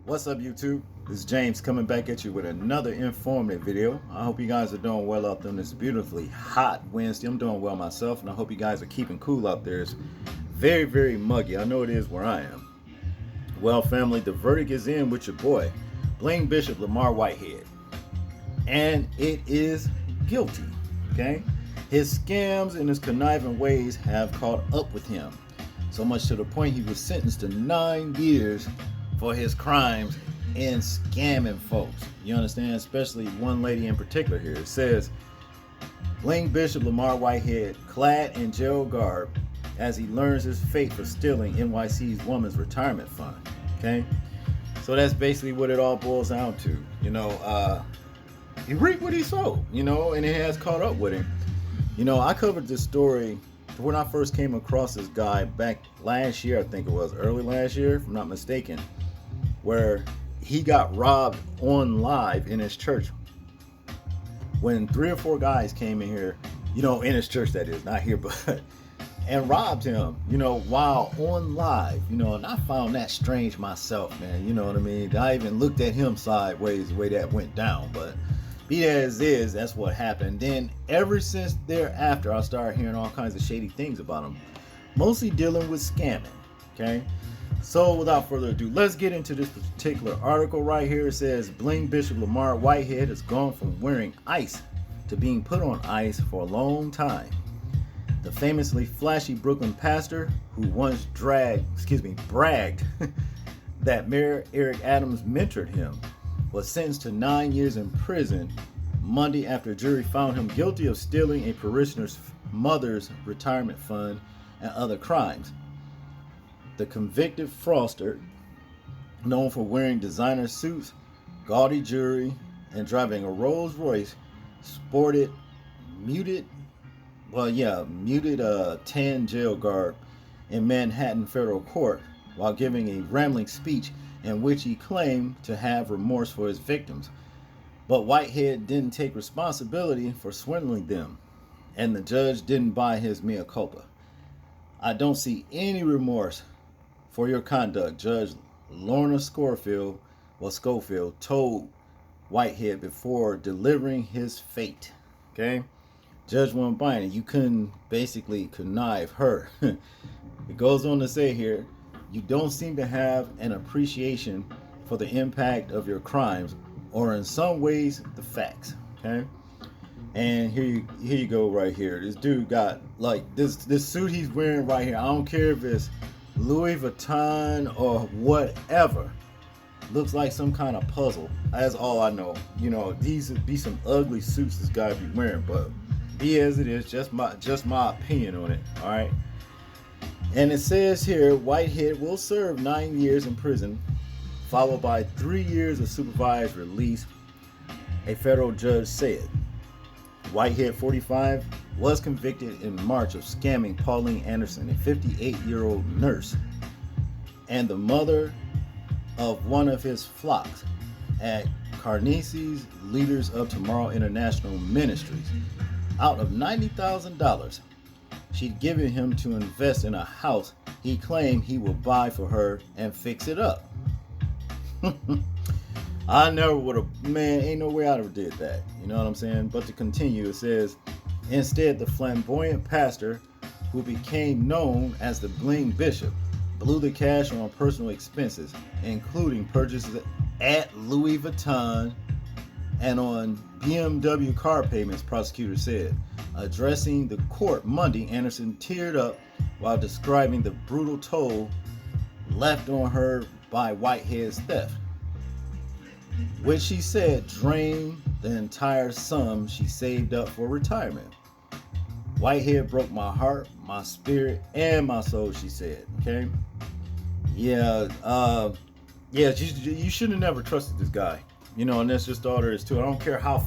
What's up, YouTube? This is James coming back at you with another informative video. I hope you guys are doing well out there on this beautifully hot Wednesday. I'm doing well myself, and I hope you guys are keeping cool out there. It's very, very muggy. I know it is where I am. Well, family, the verdict is in with your boy, Bling Bishop Lamar Whitehead. And it is guilty, okay? His scams and his conniving ways have caught up with him. So much to the point he was sentenced to 9 years for his crimes in scamming folks. You understand? Especially one lady in particular here. It says, Bling Bishop Lamar Whitehead, clad in jail garb, as he learns his fate for stealing NYC's woman's retirement fund. Okay? So that's basically what it all boils down to. He reaped what he sowed, and it has caught up with him. I covered this story when I first came across this guy back last year, I think it was, early last year, if I'm not mistaken, where he got robbed on live in his church when 3 or 4 guys came in here, in his church, that is, not here, but, and robbed him, while on live, and I found that strange myself, man, you know what I mean? I even looked at him sideways the way that went down, but be that as is, that's what happened. Then ever since thereafter, I started hearing all kinds of shady things about him, mostly dealing with scamming, okay? So without further ado, let's get into this particular article right here. It says, Bling Bishop Lamar Whitehead has gone from wearing ice to being put on ice for a long time. The famously flashy Brooklyn pastor, who once bragged that Mayor Eric Adams mentored him, was sentenced to 9 years in prison Monday after a jury found him guilty of stealing a parishioner's mother's retirement fund and other crimes. The convicted fraudster, known for wearing designer suits, gaudy jewelry, and driving a Rolls Royce, sported muted tan jail garb in Manhattan federal court while giving a rambling speech in which he claimed to have remorse for his victims. But Whitehead didn't take responsibility for swindling them, and the judge didn't buy his mea culpa. I don't see any remorse for your conduct, Judge Lorna Schofield told Whitehead before delivering his fate. Okay? Judge wasn't buying it. You couldn't basically connive her. It goes on to say here, you don't seem to have an appreciation for the impact of your crimes, or in some ways, the facts. Okay? And here you go right here. This dude got like this suit he's wearing right here. I don't care if it's Louis Vuitton or whatever. Looks like some kind of puzzle. That's all I know. These would be some ugly suits this guy be wearing, but be as it is, just my opinion on it. All right. And it says here, Whitehead will serve 9 years in prison, followed by 3 years of supervised release, a federal judge said. Whitehead, 45, was convicted in March of scamming Pauline Anderson, a 58-year-old nurse, and the mother of one of his flocks at Carneades Leaders of Tomorrow International Ministries, out of $90,000 she'd given him to invest in a house he claimed he would buy for her and fix it up. I never would have, man, ain't no way I'd have did that. You know what I'm saying? But to continue, it says, instead, the flamboyant pastor, who became known as the Bling Bishop, blew the cash on personal expenses, including purchases at Louis Vuitton and on BMW car payments, prosecutors said. Addressing the court Monday, Anderson teared up while describing the brutal toll left on her by Whitehead's theft, which she said drained the entire sum she saved up for retirement. Whitehead broke my heart, my spirit, and my soul, she said. Okay? Yeah, you should have never trusted this guy. And that's just all there is to it. I don't care how,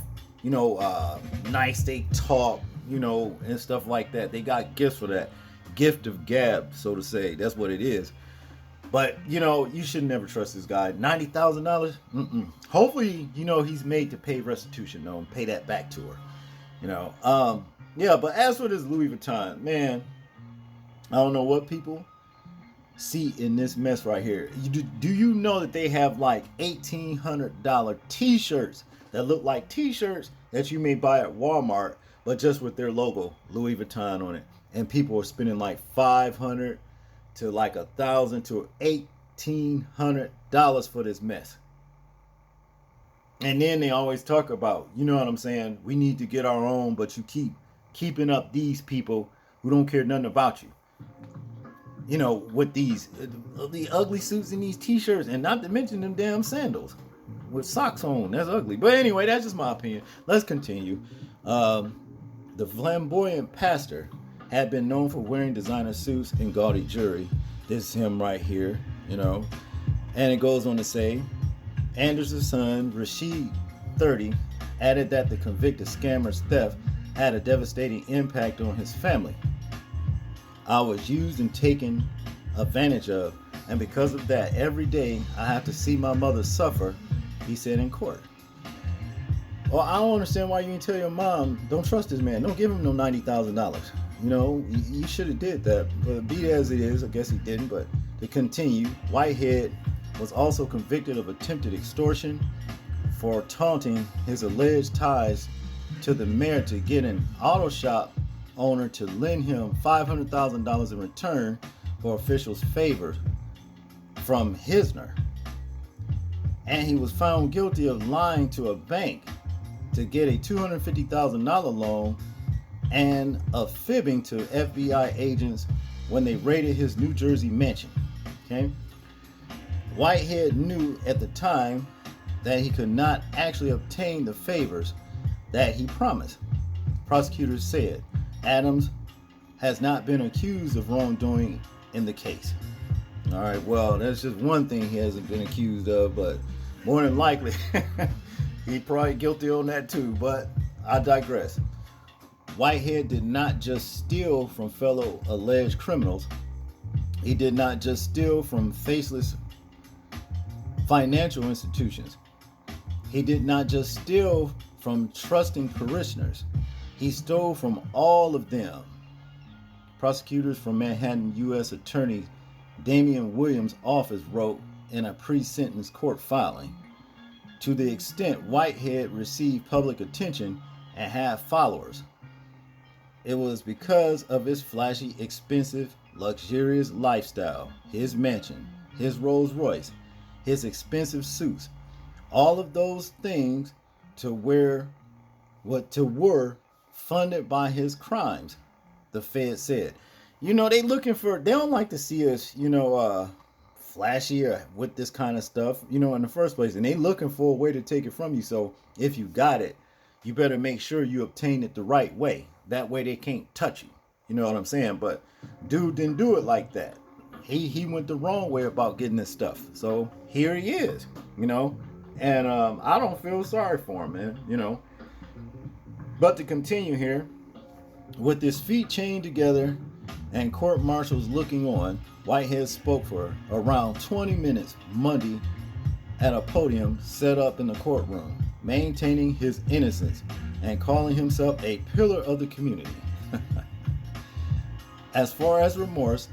nice they talk, and stuff like that. They got gifts for that. Gift of gab, so to say. That's what it is. But, you should never trust this guy. $90,000? Hopefully, he's made to pay restitution, though, and pay that back to her. Yeah, but as for this Louis Vuitton, man, I don't know what people seat in this mess right here. Do you know that they have like $1,800 t-shirts that look like t-shirts that you may buy at Walmart, but just with their logo, Louis Vuitton, on it? And people are spending like $500 to like $1,000 to $1,800 for this mess. And then they always talk about, you know what I'm saying, we need to get our own, but you keep keeping up these people who don't care nothing about you. You know, with these the ugly suits and these t-shirts, and not to mention them damn sandals with socks on. That's ugly. But anyway, that's just my opinion. Let's continue. The flamboyant pastor had been known for wearing designer suits and gaudy jewelry. This is him right here, you know. And it goes on to say, Anders' son, Rashid, 30, added that the convicted scammer's theft had a devastating impact on his family. I was used and taken advantage of, and because of that, every day I have to see my mother suffer, he said in court. Well, I don't understand why you didn't tell your mom, don't trust this man, don't give him no $90,000. You know, you should have did that, but be it as it is, I guess he didn't. But to continue, Whitehead was also convicted of attempted extortion for taunting his alleged ties to the mayor to get an auto shop owner to lend him $500,000 in return for officials' favors from Hisner. And he was found guilty of lying to a bank to get a $250,000 loan and of fibbing to FBI agents when they raided his New Jersey mansion. Okay? Whitehead knew at the time that he could not actually obtain the favors that he promised. Prosecutors said Adams has not been accused of wrongdoing in the case. All right, well, that's just one thing he hasn't been accused of, but more than likely, he's probably guilty on that too, but I digress. Whitehead did not just steal from fellow alleged criminals. He did not just steal from faceless financial institutions. He did not just steal from trusting parishioners. He stole from all of them. Prosecutors from Manhattan U.S. Attorney Damian Williams' office wrote in a pre-sentence court filing, to the extent Whitehead received public attention and had followers, it was because of his flashy, expensive, luxurious lifestyle, his mansion, his Rolls Royce, his expensive suits, all of those things were funded by his crimes, the Fed said. You know, they don't like to see us, flashy or with this kind of stuff, in the first place. And they looking for a way to take it from you. So if you got it, you better make sure you obtain it the right way. That way they can't touch you. You know what I'm saying? But dude didn't do it like that. He went the wrong way about getting this stuff. So here he is, and I don't feel sorry for him, man, But to continue here, with his feet chained together and court marshals looking on, Whitehead spoke for around 20 minutes Monday at a podium set up in the courtroom, maintaining his innocence and calling himself a pillar of the community. As far as remorse,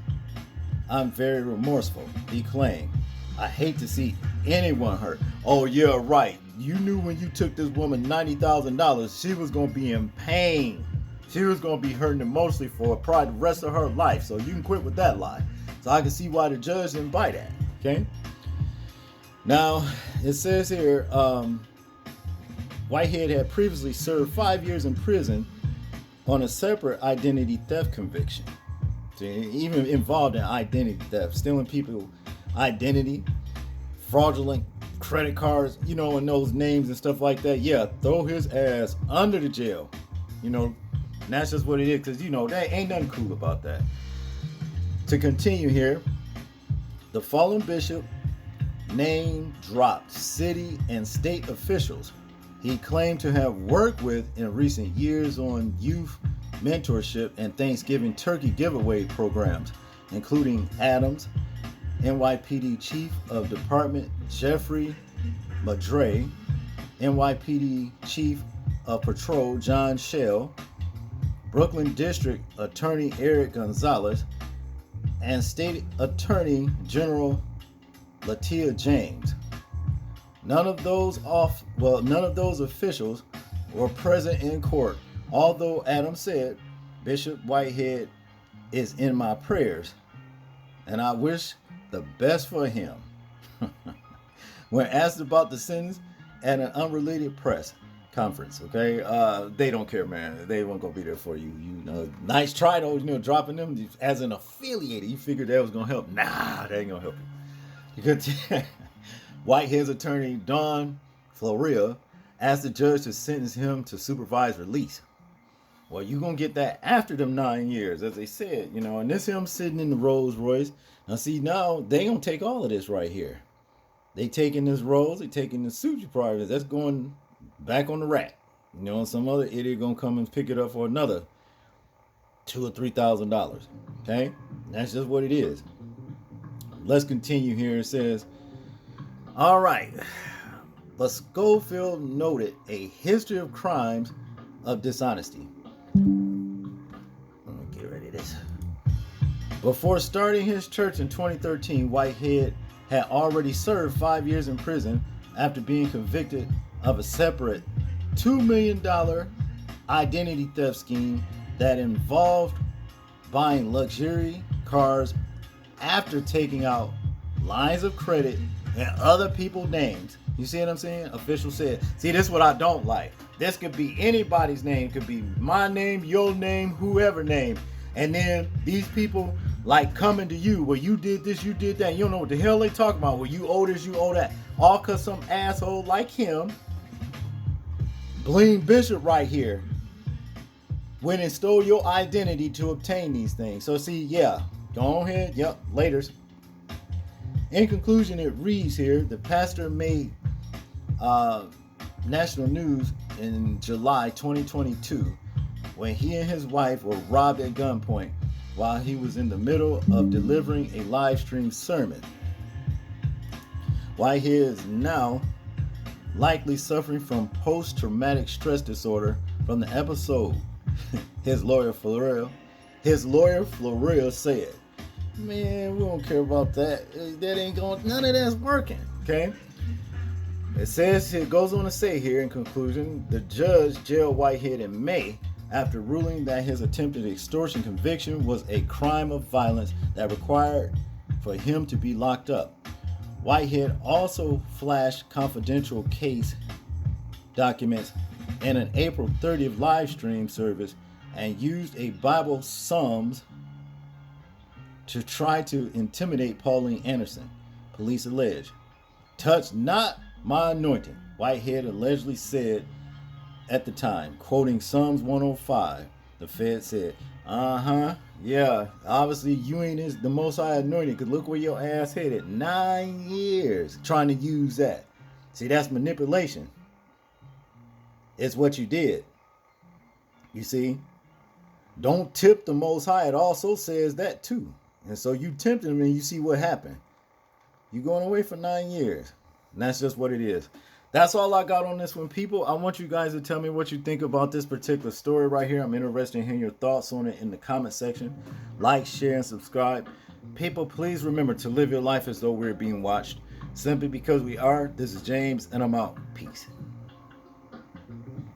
I'm very remorseful, he claimed. I hate to see anyone hurt. Oh yeah, right. You knew when you took this woman $90,000, she was going to be in pain. She was going to be hurting emotionally for probably the rest of her life. So you can quit with that lie. So I can see why the judge didn't buy that. Okay. Now, it says here, Whitehead had previously served 5 years in prison on a separate identity theft conviction. So even involved in identity theft, stealing people's identity, fraudulent credit cards, and those names and stuff like that. Yeah, throw his ass under the jail. And that's just what it is, because there ain't nothing cool about that. To continue here, the fallen bishop name dropped city and state officials he claimed to have worked with in recent years on youth mentorship and Thanksgiving turkey giveaway programs, including Adams, NYPD Chief of Department Jeffrey Madre, NYPD Chief of Patrol John Shell, Brooklyn District Attorney Eric Gonzalez, and State Attorney General Letitia James. None of those officials were present in court, although Adams said Bishop Whitehead is in my prayers, and I wish the best for him. When asked about the sentence at an unrelated press conference, okay, they don't care, man. They won't go be there for you. You know, nice try though. You know, dropping them as an affiliated. You figured that was gonna help. Nah, that ain't gonna help you. Because Whitehead's attorney Don Florea asked the judge to sentence him to supervised release. Well, you're going to get that after them 9 years, as they said, you know, and this him sitting in the Rolls Royce. Now, see, now they going to take all of this right here. They taking this Rolls, they taking the suit you probably, that's going back on the rack. You know, and some other idiot going to come and pick it up for another $2,000 or $3,000. Okay? And that's just what it is. Let's continue here. It says, all right, but Schofield noted a history of crimes of dishonesty. Let me get ready to this. Before starting his church in 2013, Whitehead had already served 5 years in prison after being convicted of a separate $2 million identity theft scheme that involved buying luxury cars after taking out lines of credit and other people's names. You see what I'm saying? Official said. See, this is what I don't like. This could be anybody's name. Could be my name, your name, whoever name. And then these people like coming to you. Well, you did this, you did that. You don't know what the hell they talking about. Well, you owe this, you owe that. All because some asshole like him, Bling Bishop right here, went and stole your identity to obtain these things. So see, yeah, go ahead. Yep, laters. In conclusion, it reads here, the pastor made national news in July 2022 when he and his wife were robbed at gunpoint while he was in the middle of delivering a live stream sermon. Whitehead is now likely suffering from post-traumatic stress disorder from the episode. His lawyer Florea said, man, we don't care about that. That ain't going, none of that's working. Okay. It goes on to say here in conclusion, the judge jailed Whitehead in May after ruling that his attempted extortion conviction was a crime of violence that required for him to be locked up. Whitehead also flashed confidential case documents in an April 30th live stream service and used a Bible Psalms to try to intimidate Pauline Anderson, police allege. Touch not my anointing, Whitehead allegedly said at the time, quoting Psalms 105. The Fed said, yeah, obviously you ain't the Most High anointed, because look where your ass headed. 9 years trying to use that. See, that's manipulation. It's what you did. You see? Don't tip the Most High. It also says that too. And so you tempted him and you see what happened. You're going away for 9 years. And that's just what it is. That's all I got on this one, people. I want you guys to tell me what you think about this particular story right here. I'm interested in hearing your thoughts on it in the comment section. Like, share, and subscribe. People, please remember to live your life as though we're being watched. Simply because we are. This is James, and I'm out. Peace.